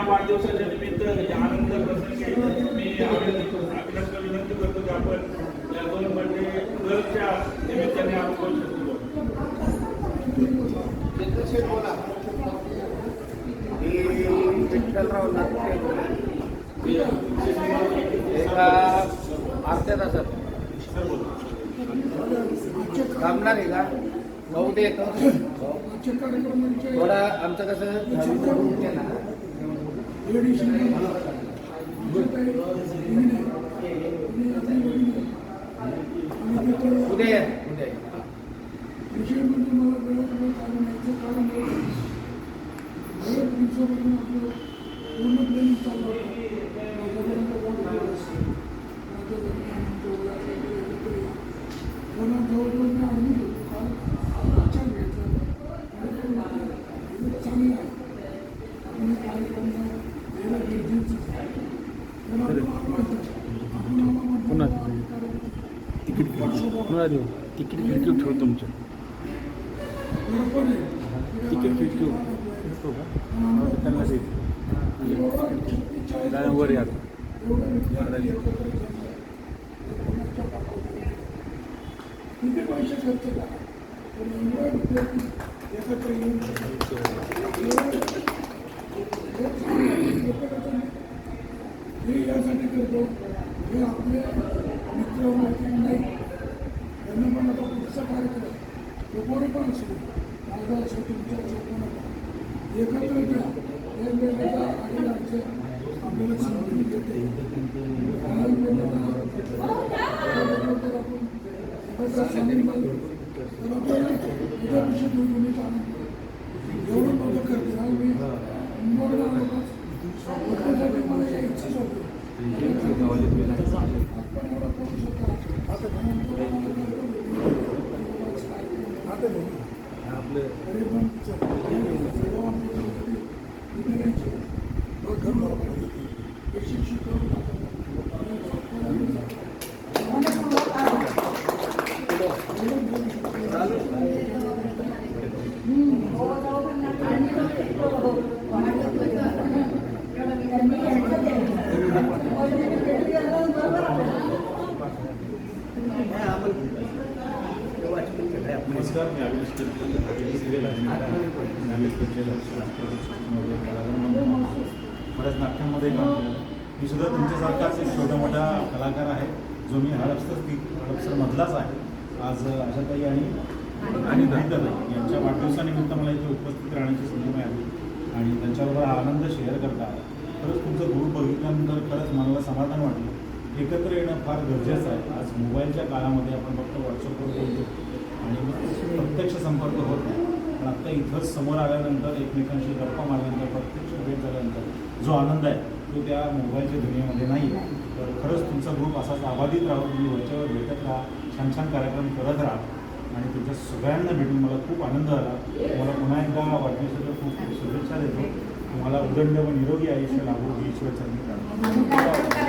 वाढदिवसाच्या निमित्त आनंद प्रसंगी मी अभिनंदन विनंती करतो की आपण या दोन बर्थडे गर्लच्या निमित्ताने आपण बोलू शकतो. विठ्ठलराव नागटे एका अर्ध्या तासात थांबणार आहे का? भाऊ ते येतो थोडा आमचं कसं ना उद्या या विषय म्हणजे मला वेळोवेळी काढण्याचं कारण दिवसापासून आपलं पूर्ण प्लेन चालू होतं. मला जवळजवळ मी आणून काल विचार घेतला चांगलं आहे आपण कार्यक्रम यायला गरजेचं आहे. पुन्हा तिकीट ठेवू तुमचं तिकीट ठेवू त्यांना देईल वर या किती पैसे खर्च करा पण विद्यार्थी एकत्र येऊन हे यासाठी करतो हे आपले मित्र मैत्रिणी नाही त्यांना पण आता पुढचा कार्यक्रम तो कोणी पण असो माझा असो तुमचा असो कोणाचा एकत्र घ्या वेगवेगळ्या अडीअडचण आपल्याला समजून घेते एवढं माझं करते आज मी मुंबईला स्वतःसाठी मला यायचंच होतं आपण एवढं करू शकता आपलं नमस्कार, मी अभिष बऱ्याच नाटकांमध्ये काम केलं. मी सुद्धा तुमच्यासारखाच एक छोटा मोठा कलाकार आहे जो मी हडपसरमधलाच आहे. आज आशाताई आणि धनिताताई यांच्या वाढदिवसानिमित्त मला इथे उपस्थित राहण्याची संधी मिळाली आणि त्यांच्याबरोबर हा आनंद शेअर करता आला. खरंच तुमचं ग्रुप बघितल्यानंतर खरंच मनाला समाधान वाटलं. एकत्र येणं फार गरजेचं आहे. आज मोबाईलच्या काळामध्ये आपण फक्त व्हॉट्सअपवर बोलतो आणि प्रत्यक्ष संपर्क होत नाही. पण आत्ता इथंच समोर आल्यानंतर एकमेकांशी गप्पा मारल्यानंतर प्रत्यक्ष भेट झाल्यानंतर जो आनंद आहे तो त्या मोबाईलच्या दुनियेमध्ये नाही. तर खरंच तुमचा ग्रुप असाच आबाधित राहू, तुम्ही वरच्यावर भेटत राहा, छान छान कार्यक्रम करत राहा आणि तुमच्या सगळ्यांना भेटून मला खूप आनंद झाला. तुम्हाला पुन्हा एकदा वाढदिवसाच्या खूप खूप शुभेच्छा देतो. तुम्हाला उदंड व निरोगी आयुष्य लाभो ही ईश्वर चरणी प्रार्थना.